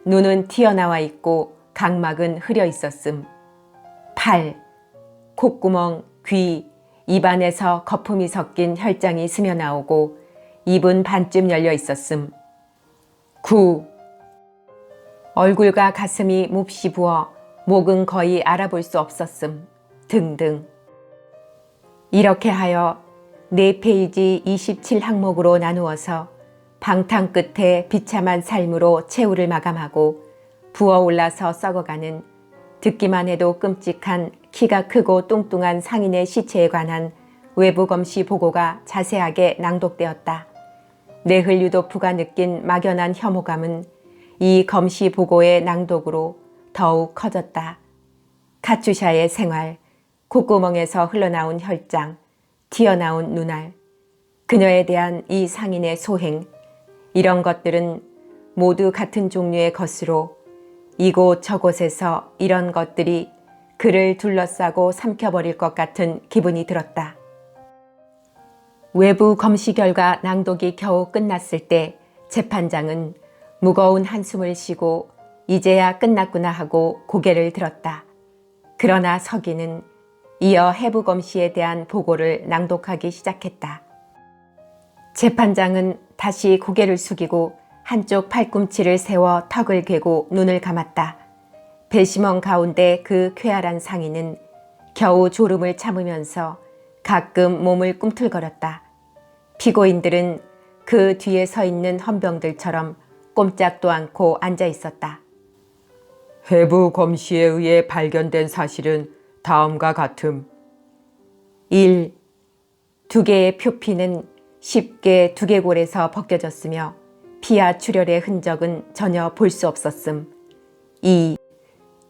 눈은 튀어나와 있고 각막은 흐려 있었음. 8. 콧구멍, 귀, 입안에서 거품이 섞인 혈장이 스며나오고 입은 반쯤 열려 있었음. 9. 얼굴과 가슴이 몹시 부어 목은 거의 알아볼 수 없었음. 등등. 이렇게 하여 4페이지 27항목으로 나누어서 방탕 끝에 비참한 삶으로 최후를 마감하고 부어올라서 썩어가는 듣기만 해도 끔찍한 키가 크고 뚱뚱한 상인의 시체에 관한 외부 검시 보고가 자세하게 낭독되었다. 네흘 유도프가 느낀 막연한 혐오감은 이 검시 보고의 낭독으로 더욱 커졌다. 카츄샤의 생활, 콧구멍에서 흘러나온 혈장, 튀어나온 눈알, 그녀에 대한 이 상인의 소행, 이런 것들은 모두 같은 종류의 것으로 이곳 저곳에서 이런 것들이 그를 둘러싸고 삼켜버릴 것 같은 기분이 들었다. 외부 검시 결과 낭독이 겨우 끝났을 때 재판장은 무거운 한숨을 쉬고 이제야 끝났구나 하고 고개를 들었다. 그러나 서기는 이어 해부 검시에 대한 보고를 낭독하기 시작했다. 재판장은 다시 고개를 숙이고 한쪽 팔꿈치를 세워 턱을 괴고 눈을 감았다. 배심원 가운데 그 쾌활한 상인은 겨우 졸음을 참으면서 가끔 몸을 꿈틀거렸다. 피고인들은 그 뒤에 서 있는 헌병들처럼 꼼짝도 않고 앉아 있었다. 해부 검시에 의해 발견된 사실은 다음과 같음. 1. 두 개의 표피는 쉽게 두개골에서 벗겨졌으며 피와 출혈의 흔적은 전혀 볼 수 없었음. 2.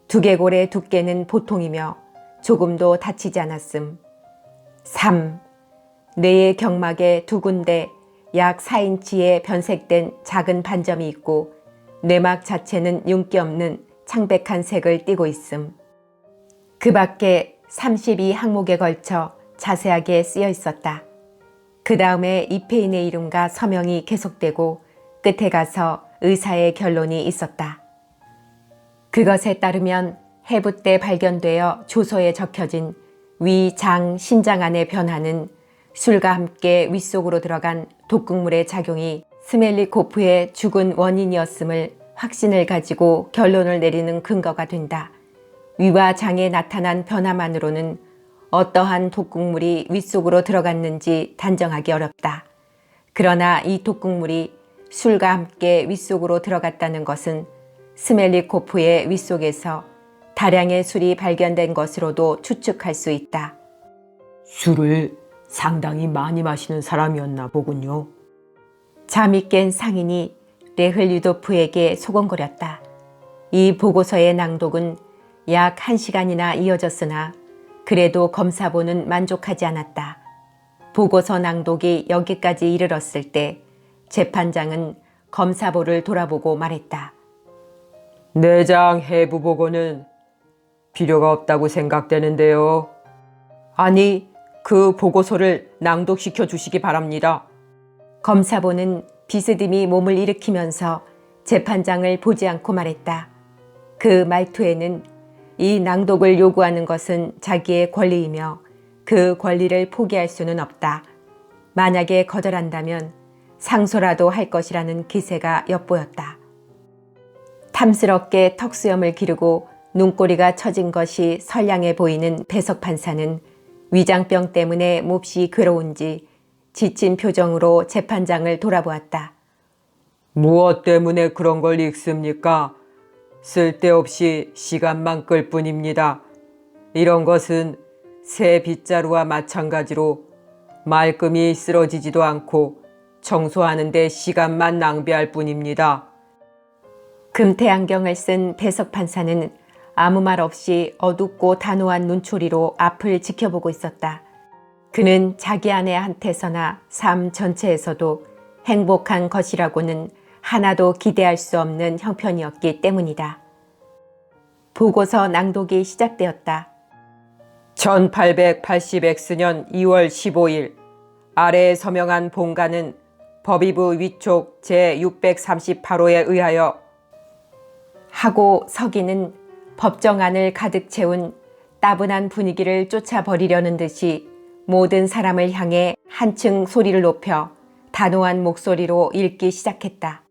두개골의 두께는 보통이며 조금도 다치지 않았음. 3. 뇌의 경막에 두 군데 약 4인치의 변색된 작은 반점이 있고 뇌막 자체는 윤기 없는 창백한 색을 띠고 있음. 그 밖에 32항목에 걸쳐 자세하게 쓰여 있었다. 그 다음에 이페인의 이름과 서명이 계속되고 끝에 가서 의사의 결론이 있었다. 그것에 따르면 해부 때 발견되어 조서에 적혀진 위, 장, 신장 안의 변화는 술과 함께 윗속으로 들어간 독극물의 작용이 스멜리코프의 죽은 원인이었음을 확신을 가지고 결론을 내리는 근거가 된다. 위와 장에 나타난 변화만으로는 어떠한 독극물이 윗속으로 들어갔는지 단정하기 어렵다. 그러나 이 독극물이 술과 함께 윗속으로 들어갔다는 것은 스멜리코프의 윗속에서 다량의 술이 발견된 것으로도 추측할 수 있다. 술을 상당히 많이 마시는 사람이었나 보군요. 잠이 깬 상인이 레흘 유도프에게 소곤거렸다. 이 보고서의 낭독은 약 1시간이나 이어졌으나 그래도 검사본은 만족하지 않았다. 보고서 낭독이 여기까지 이르렀을 때 재판장은 검사본을 돌아보고 말했다. 내장 해부 보고는 필요가 없다고 생각되는데요. 아니, 그 보고서를 낭독시켜 주시기 바랍니다. 검사본은 비스듬히 몸을 일으키면서 재판장을 보지 않고 말했다. 그 말투에는 이 낭독을 요구하는 것은 자기의 권리이며 그 권리를 포기할 수는 없다. 만약에 거절한다면 상소라도 할 것이라는 기세가 엿보였다. 탐스럽게 턱수염을 기르고 눈꼬리가 처진 것이 선량해 보이는 배석 판사는 위장병 때문에 몹시 괴로운지 지친 표정으로 재판장을 돌아보았다. 무엇 때문에 그런 걸 읽습니까? 쓸데없이 시간만 끌 뿐입니다. 이런 것은 새 빗자루와 마찬가지로 말끔히 쓰러지지도 않고 청소하는 데 시간만 낭비할 뿐입니다. 금태 안경을 쓴 배석 판사는 아무 말 없이 어둡고 단호한 눈초리로 앞을 지켜보고 있었다. 그는 자기 아내한테서나 삶 전체에서도 행복한 것이라고는 하나도 기대할 수 없는 형편이었기 때문이다. 보고서 낭독이 시작되었다. 1880X년 2월 15일 아래에 서명한 본관은 법의부 위촉 제638호에 의하여 하고 서기는 법정안을 가득 채운 따분한 분위기를 쫓아버리려는 듯이 모든 사람을 향해 한층 소리를 높여 단호한 목소리로 읽기 시작했다.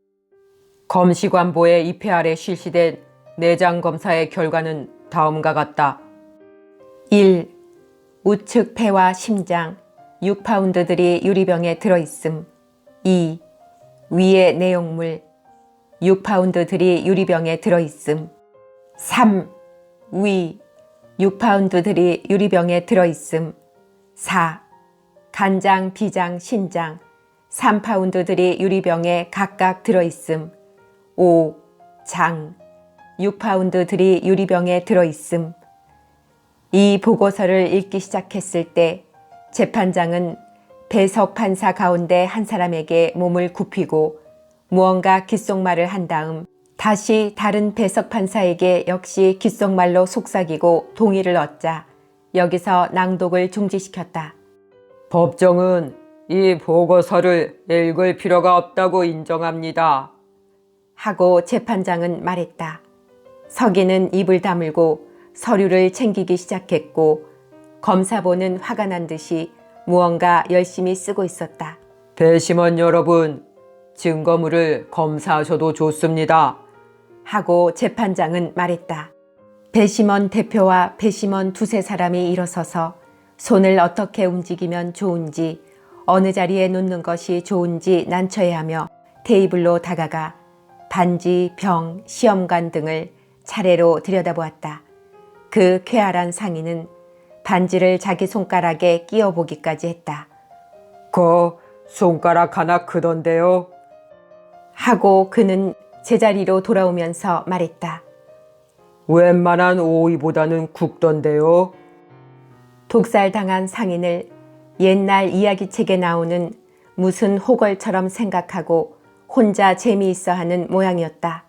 검시관보의 입회 아래 실시된 내장 검사의 결과는 다음과 같다. 1. 우측 폐와 심장 6파운드들이 유리병에 들어있음. 2. 위의 내용물 6파운드들이 유리병에 들어있음. 3. 위 6파운드들이 유리병에 들어있음. 4. 간장, 비장, 신장 3파운드들이 유리병에 각각 들어있음. 5. 장 6파운드들이 유리병에 들어있음. 이 보고서를 읽기 시작했을 때 재판장은 배석 판사 가운데 한 사람에게 몸을 굽히고 무언가 귓속말을 한 다음 다시 다른 배석 판사에게 역시 귓속말로 속삭이고 동의를 얻자 여기서 낭독을 중지시켰다. 법정은 이 보고서를 읽을 필요가 없다고 인정합니다. 하고 재판장은 말했다. 서기는 입을 다물고 서류를 챙기기 시작했고 검사보는 화가 난 듯이 무언가 열심히 쓰고 있었다. 배심원 여러분, 증거물을 검사하셔도 좋습니다. 하고 재판장은 말했다. 배심원 대표와 배심원 두세 사람이 일어서서 손을 어떻게 움직이면 좋은지 어느 자리에 놓는 것이 좋은지 난처해하며 테이블로 다가가 반지, 병, 시험관 등을 차례로 들여다보았다. 그 쾌활한 상인은 반지를 자기 손가락에 끼워보기까지 했다. 그 손가락 하나 크던데요. 하고 그는 제자리로 돌아오면서 말했다. 웬만한 오이보다는 굵던데요. 독살당한 상인을 옛날 이야기책에 나오는 무슨 호걸처럼 생각하고 혼자 재미있어 하는 모양이었다.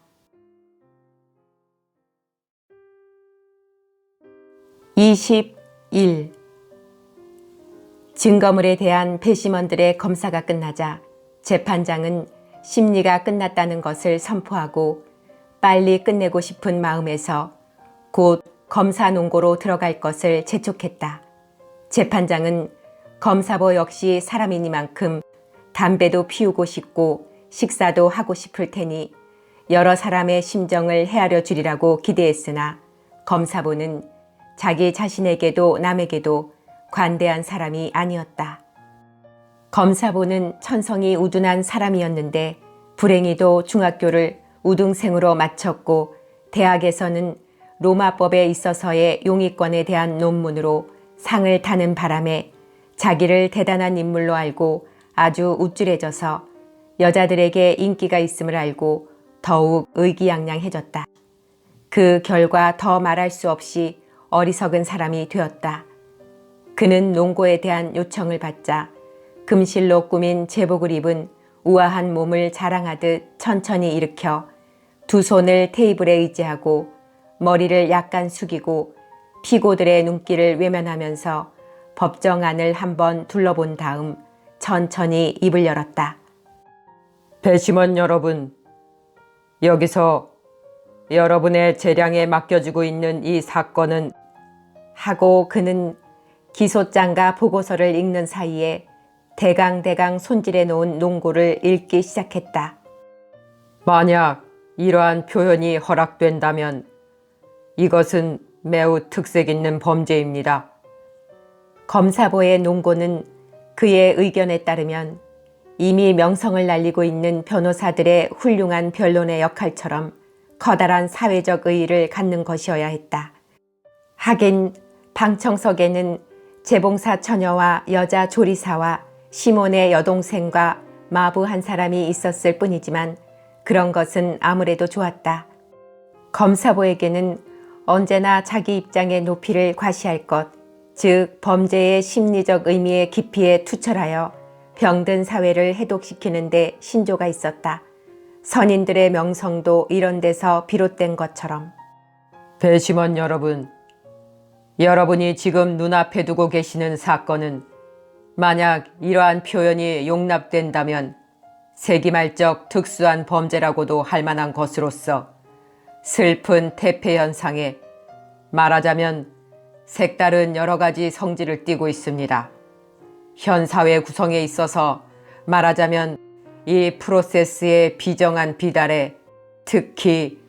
21. 증거물에 대한 배심원들의 검사가 끝나자 재판장은 심리가 끝났다는 것을 선포하고 빨리 끝내고 싶은 마음에서 곧 검사 논고로 들어갈 것을 재촉했다. 재판장은 검사보 역시 사람이니만큼 담배도 피우고 싶고 식사도 하고 싶을 테니 여러 사람의 심정을 헤아려 주리라고 기대했으나 검사보는 자기 자신에게도 남에게도 관대한 사람이 아니었다. 검사보는 천성이 우둔한 사람이었는데 불행히도 중학교를 우등생으로 마쳤고 대학에서는 로마법에 있어서의 용의권에 대한 논문으로 상을 타는 바람에 자기를 대단한 인물로 알고 아주 우쭐해져서 여자들에게 인기가 있음을 알고 더욱 의기양양해졌다. 그 결과 더 말할 수 없이 어리석은 사람이 되었다. 그는 논고에 대한 요청을 받자 금실로 꾸민 제복을 입은 우아한 몸을 자랑하듯 천천히 일으켜 두 손을 테이블에 의지하고 머리를 약간 숙이고 피고들의 눈길을 외면하면서 법정 안을 한번 둘러본 다음 천천히 입을 열었다. 배심원 여러분, 여기서 여러분의 재량에 맡겨지고 있는 이 사건은 하고 그는 기소장과 보고서를 읽는 사이에 대강대강 손질해 놓은 논고를 읽기 시작했다. 만약 이러한 표현이 허락된다면 이것은 매우 특색 있는 범죄입니다. 검사보의 논고는 그의 의견에 따르면 이미 명성을 날리고 있는 변호사들의 훌륭한 변론의 역할처럼 커다란 사회적 의의를 갖는 것이어야 했다. 하긴 방청석에는 재봉사 처녀와 여자 조리사와 시몬의 여동생과 마부 한 사람이 있었을 뿐이지만 그런 것은 아무래도 좋았다. 검사보에게는 언제나 자기 입장의 높이를 과시할 것, 즉 범죄의 심리적 의미의 깊이에 투철하여 병든 사회를 해독시키는 데 신조가 있었다. 선인들의 명성도 이런 데서 비롯된 것처럼. 배심원 여러분, 여러분이 지금 눈앞에 두고 계시는 사건은 만약 이러한 표현이 용납된다면 세기말적 특수한 범죄라고도 할 만한 것으로서 슬픈 태폐 현상에 말하자면 색다른 여러 가지 성질을 띠고 있습니다. 현 사회 구성에 있어서 말하자면 이 프로세스의 비정한 비달에 특히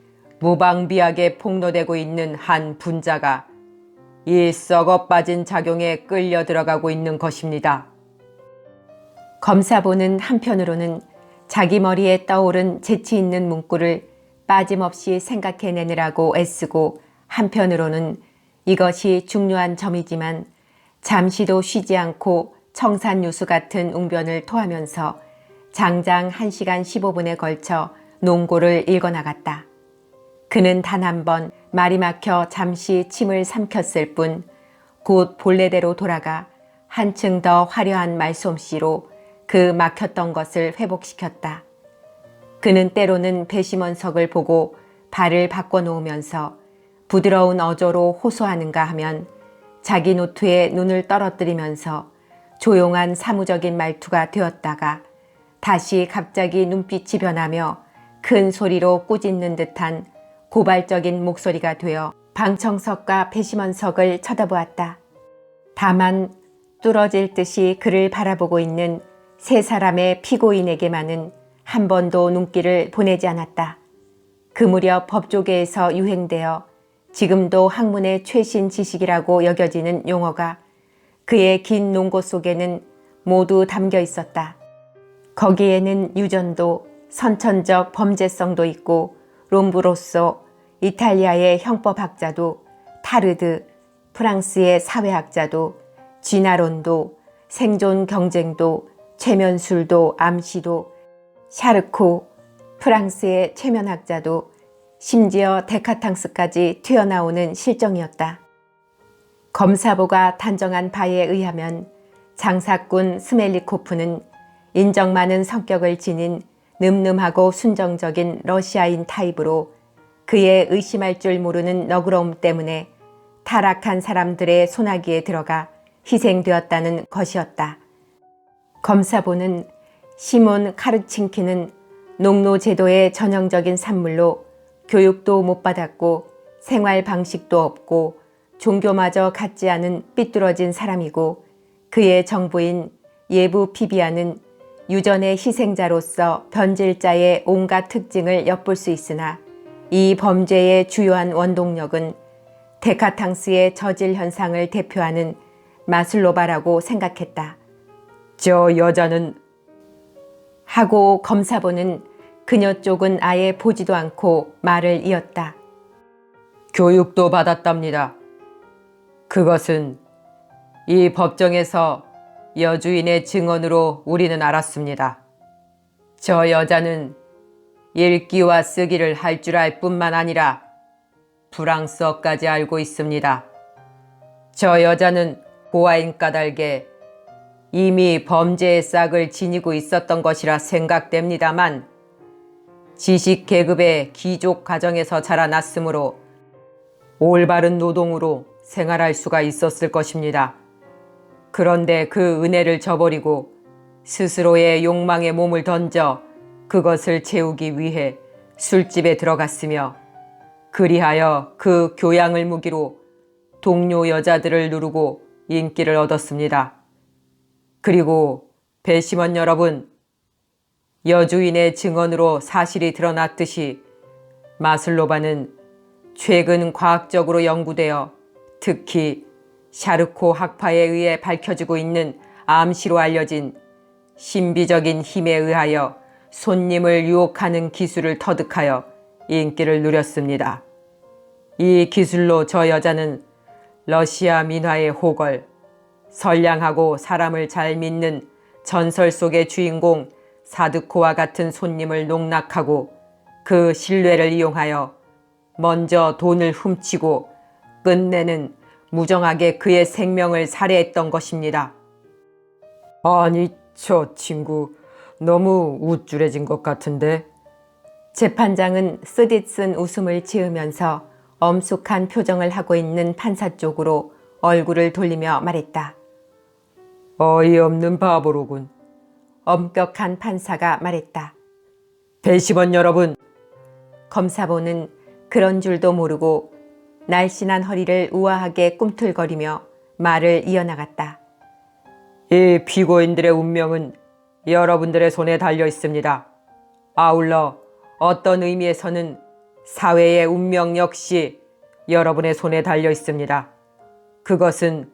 무방비하게 폭로되고 있는 한 분자가 이 썩어 빠진 작용에 끌려 들어가고 있는 것입니다. 검사보는 한편으로는 자기 머리에 떠오른 재치 있는 문구를 빠짐없이 생각해내느라고 애쓰고, 한편으로는 이것이 중요한 점이지만 잠시도 쉬지 않고 청산유수 같은 웅변을 토하면서 장장 1시간 15분에 걸쳐 논고를 읽어나갔다. 그는 단 한 번 말이 막혀 잠시 침을 삼켰을 뿐 곧 본래대로 돌아가 한층 더 화려한 말솜씨로 그 막혔던 것을 회복시켰다. 그는 때로는 배심원석을 보고 발을 바꿔놓으면서 부드러운 어조로 호소하는가 하면 자기 노트에 눈을 떨어뜨리면서 조용한 사무적인 말투가 되었다가 다시 갑자기 눈빛이 변하며 큰 소리로 꾸짖는 듯한 고발적인 목소리가 되어 방청석과 배심원석을 쳐다보았다. 다만 뚫어질 듯이 그를 바라보고 있는 세 사람의 피고인에게만은 한 번도 눈길을 보내지 않았다. 그 무렵 법조계에서 유행되어 지금도 학문의 최신 지식이라고 여겨지는 용어가 그의 긴 논고 속에는 모두 담겨 있었다. 거기에는 유전도, 선천적 범죄성도 있고 롬브로소, 이탈리아의 형법학자도, 타르드, 프랑스의 사회학자도, 쥐나론도, 생존 경쟁도, 최면술도, 암시도, 샤르코, 프랑스의 최면학자도, 심지어 데카탕스까지 튀어나오는 실정이었다. 검사보가 단정한 바에 의하면 장사꾼 스멜리코프는 인정 많은 성격을 지닌 늠름하고 순정적인 러시아인 타입으로 그의 의심할 줄 모르는 너그러움 때문에 타락한 사람들의 소나기에 들어가 희생되었다는 것이었다. 검사보는 시몬 카르친키는 농노제도의 전형적인 산물로 교육도 못 받았고 생활 방식도 없고 종교마저 갖지 않은 삐뚤어진 사람이고, 그의 정부인 예부 피비아는 유전의 희생자로서 변질자의 온갖 특징을 엿볼 수 있으나 이 범죄의 주요한 원동력은 데카탕스의 저질 현상을 대표하는 마슬로바라고 생각했다. 저 여자는 하고 검사보는 그녀 쪽은 아예 보지도 않고 말을 이었다. 교육도 받았답니다. 그것은 이 법정에서 여주인의 증언으로 우리는 알았습니다. 저 여자는 읽기와 쓰기를 할 줄 알 뿐만 아니라 프랑스어까지 알고 있습니다. 저 여자는 고아인 까닭에 이미 범죄의 싹을 지니고 있었던 것이라 생각됩니다만, 지식 계급의 귀족 가정에서 자라났으므로 올바른 노동으로 생활할 수가 있었을 것입니다. 그런데 그 은혜를 저버리고 스스로의 욕망에 몸을 던져 그것을 채우기 위해 술집에 들어갔으며, 그리하여 그 교양을 무기로 동료 여자들을 누르고 인기를 얻었습니다. 그리고 배심원 여러분, 여주인의 증언으로 사실이 드러났듯이 마슬로바는 최근 과학적으로 연구되어 특히 샤르코 학파에 의해 밝혀지고 있는 암시로 알려진 신비적인 힘에 의하여 손님을 유혹하는 기술을 터득하여 인기를 누렸습니다. 이 기술로 저 여자는 러시아 민화의 호걸, 선량하고 사람을 잘 믿는 전설 속의 주인공 사드코와 같은 손님을 농락하고 그 신뢰를 이용하여 먼저 돈을 훔치고 끝내는 무정하게 그의 생명을 살해했던 것입니다. 아니, 저 친구 너무 우쭐해진 것 같은데. 재판장은 쓰디쓴 웃음을 지으면서 엄숙한 표정을 하고 있는 판사 쪽으로 얼굴을 돌리며 말했다. 어이없는 바보로군. 엄격한 판사가 말했다. 배심원 여러분, 검사보는 그런 줄도 모르고 날씬한 허리를 우아하게 꿈틀거리며 말을 이어나갔다. 이 피고인들의 운명은 여러분들의 손에 달려 있습니다. 아울러 어떤 의미에서는 사회의 운명 역시 여러분의 손에 달려 있습니다. 그것은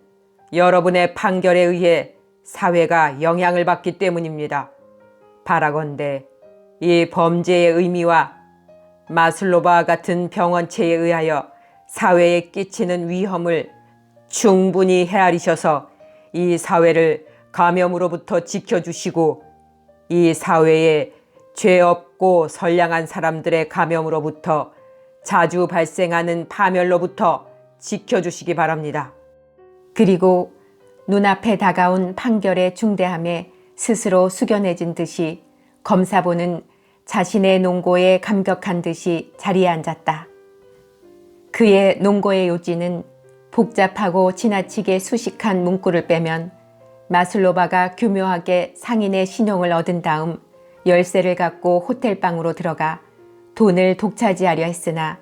여러분의 판결에 의해 사회가 영향을 받기 때문입니다. 바라건대 이 범죄의 의미와 마슬로바와 같은 병원체에 의하여 사회에 끼치는 위험을 충분히 헤아리셔서 이 사회를 감염으로부터 지켜주시고 이 사회에 죄 없고 선량한 사람들의 감염으로부터 자주 발생하는 파멸로부터 지켜주시기 바랍니다. 그리고 눈앞에 다가온 판결의 중대함에 스스로 숙연해진 듯이 검사보는 자신의 논고에 감격한 듯이 자리에 앉았다. 그의 논고의 요지는 복잡하고 지나치게 수식한 문구를 빼면 마슬로바가 교묘하게 상인의 신용을 얻은 다음 열쇠를 갖고 호텔방으로 들어가 돈을 독차지하려 했으나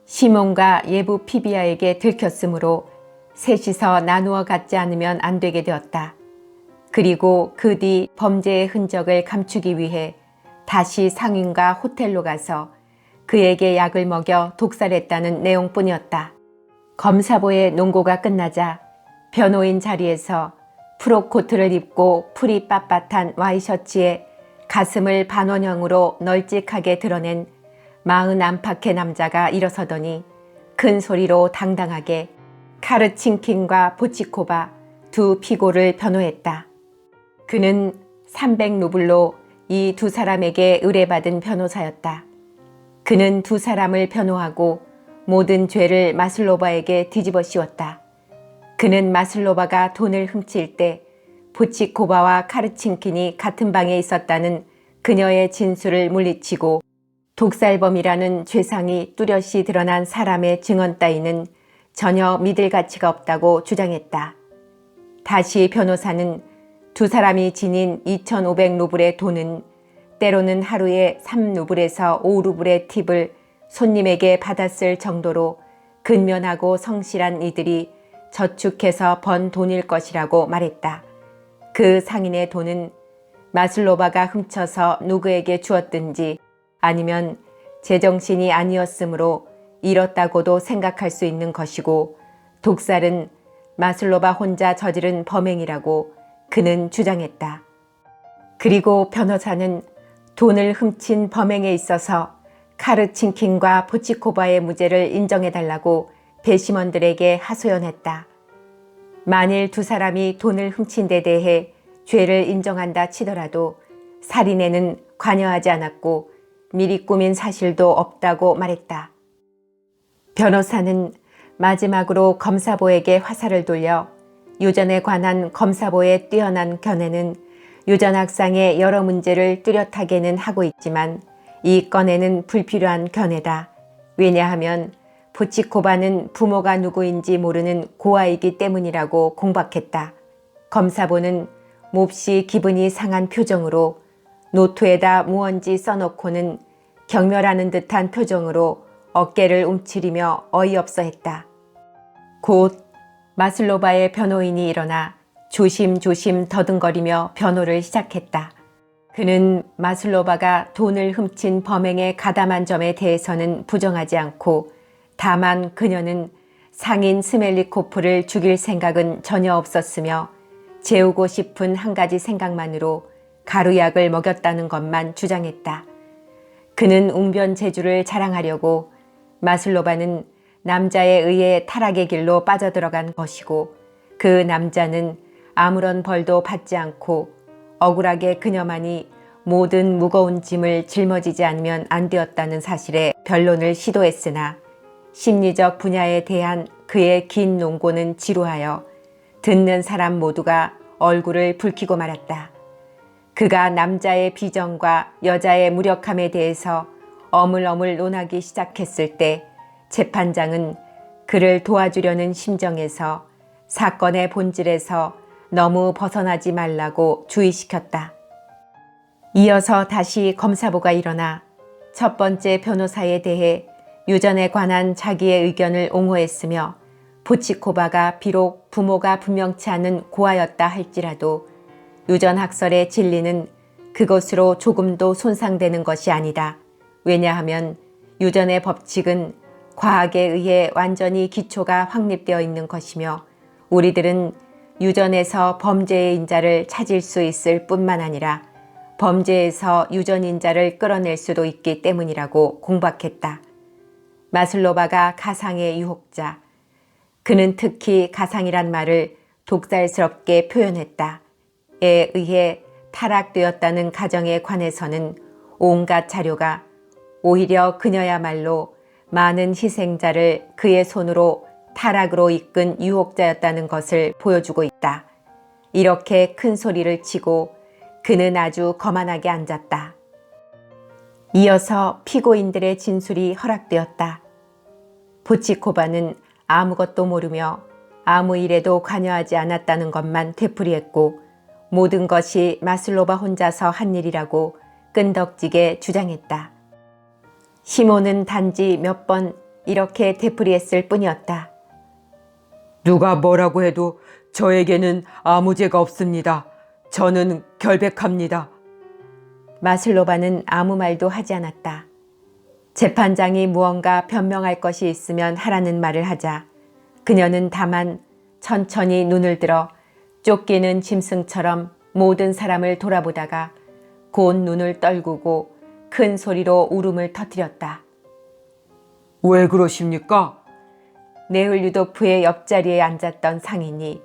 시몬과 예부 피비아에게 들켰으므로 셋이서 나누어 갖지 않으면 안 되게 되었다. 그리고 그 뒤 범죄의 흔적을 감추기 위해 다시 상인과 호텔로 가서 그에게 약을 먹여 독살했다는 내용뿐이었다. 검사보의 논고가 끝나자 변호인 자리에서 프로코트를 입고 풀이 빳빳한 와이셔츠에 가슴을 반원형으로 널찍하게 드러낸 40 안팎의 남자가 일어서더니 큰 소리로 당당하게 카르친킨과 보치코바 두 피고를 변호했다. 그는 300루블로 이 두 사람에게 의뢰받은 변호사였다. 그는 두 사람을 변호하고 모든 죄를 마슬로바에게 뒤집어 씌웠다. 그는 마슬로바가 돈을 훔칠 때 보치코바와 카르친킨이 같은 방에 있었다는 그녀의 진술을 물리치고 독살범이라는 죄상이 뚜렷이 드러난 사람의 증언 따위는 전혀 믿을 가치가 없다고 주장했다. 다시 변호사는 두 사람이 지닌 2,500루블의 돈은 때로는 하루에 3루블에서 5루블의 팁을 손님에게 받았을 정도로 근면하고 성실한 이들이 저축해서 번 돈일 것이라고 말했다. 그 상인의 돈은 마슬로바가 훔쳐서 누구에게 주었든지 아니면 제정신이 아니었으므로 잃었다고도 생각할 수 있는 것이고 독살은 마슬로바 혼자 저지른 범행이라고 그는 주장했다. 그리고 변호사는 돈을 훔친 범행에 있어서 카르친킨과 보치코바의 무죄를 인정해달라고 배심원들에게 하소연했다. 만일 두 사람이 돈을 훔친 데 대해 죄를 인정한다 치더라도 살인에는 관여하지 않았고 미리 꾸민 사실도 없다고 말했다. 변호사는 마지막으로 검사보에게 화살을 돌려 유전에 관한 검사보의 뛰어난 견해는 유전학상의 여러 문제를 뚜렷하게는 하고 있지만 이 건에는 불필요한 견해다. 왜냐하면 보치코바는 부모가 누구인지 모르는 고아이기 때문이라고 공박했다. 검사보는 몹시 기분이 상한 표정으로 노트에다 무언지 써놓고는 경멸하는 듯한 표정으로 어깨를 움츠리며 어이없어 했다. 곧 마슬로바의 변호인이 일어나 조심조심 더듬거리며 변호를 시작했다. 그는 마슬로바가 돈을 훔친 범행에 가담한 점에 대해서는 부정하지 않고 다만 그녀는 상인 스멜리코프를 죽일 생각은 전혀 없었으며 재우고 싶은 한 가지 생각만으로 가루약을 먹였다는 것만 주장했다. 그는 웅변 재주를 자랑하려고 마슬로바는 남자에 의해 타락의 길로 빠져들어간 것이고 그 남자는 아무런 벌도 받지 않고 억울하게 그녀만이 모든 무거운 짐을 짊어지지 않으면 안 되었다는 사실에 변론을 시도했으나 심리적 분야에 대한 그의 긴 논고는 지루하여 듣는 사람 모두가 얼굴을 붉히고 말았다. 그가 남자의 비정과 여자의 무력함에 대해서 어물어물 논하기 시작했을 때 재판장은 그를 도와주려는 심정에서 사건의 본질에서 너무 벗어나지 말라고 주의시켰다. 이어서 다시 검사보가 일어나 첫 번째 변호사에 대해 유전에 관한 자기의 의견을 옹호했으며 보치코바가 비록 부모가 분명치 않은 고아였다 할지라도 유전학설의 진리는 그것으로 조금도 손상되는 것이 아니다. 왜냐하면 유전의 법칙은 과학에 의해 완전히 기초가 확립되어 있는 것이며 우리들은 유전에서 범죄의 인자를 찾을 수 있을 뿐만 아니라 범죄에서 유전 인자를 끌어낼 수도 있기 때문이라고 공박했다. 마슬로바가 가상의 유혹자, 그는 특히 가상이란 말을 독살스럽게 표현했다. 에 의해 타락되었다는 가정에 관해서는 온갖 자료가 오히려 그녀야말로 많은 희생자를 그의 손으로 타락으로 이끈 유혹자였다는 것을 보여주고 있다. 이렇게 큰 소리를 치고 그는 아주 거만하게 앉았다. 이어서 피고인들의 진술이 허락되었다. 부치코바는 아무것도 모르며 아무 일에도 관여하지 않았다는 것만 되풀이했고 모든 것이 마슬로바 혼자서 한 일이라고 끈덕지게 주장했다. 시몬은 단지 몇 번 이렇게 되풀이했을 뿐이었다. 누가 뭐라고 해도 저에게는 아무 죄가 없습니다. 저는 결백합니다. 마슬로바는 아무 말도 하지 않았다. 재판장이 무언가 변명할 것이 있으면 하라는 말을 하자 그녀는 다만 천천히 눈을 들어 쫓기는 짐승처럼 모든 사람을 돌아보다가 곧 눈을 떨구고 큰 소리로 울음을 터뜨렸다. 왜 그러십니까? 네흘류도프의 옆자리에 앉았던 상인이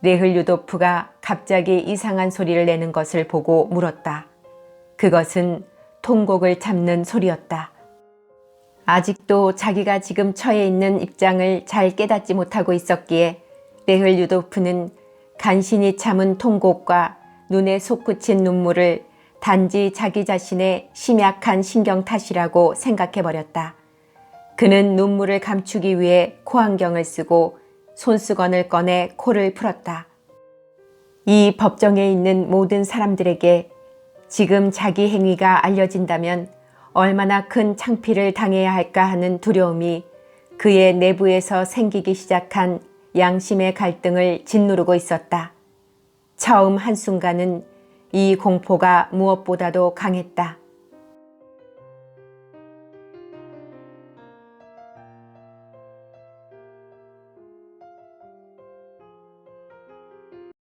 네흘류도프가 갑자기 이상한 소리를 내는 것을 보고 물었다. 그것은 통곡을 참는 소리였다. 아직도 자기가 지금 처해 있는 입장을 잘 깨닫지 못하고 있었기에 네흘류도프는 간신히 참은 통곡과 눈에 솟구친 눈물을 단지 자기 자신의 심약한 신경 탓이라고 생각해버렸다. 그는 눈물을 감추기 위해 코안경을 쓰고 손수건을 꺼내 코를 풀었다. 이 법정에 있는 모든 사람들에게 지금 자기 행위가 알려진다면 얼마나 큰 창피를 당해야 할까 하는 두려움이 그의 내부에서 생기기 시작한 양심의 갈등을 짓누르고 있었다. 처음 한순간은 이 공포가 무엇보다도 강했다.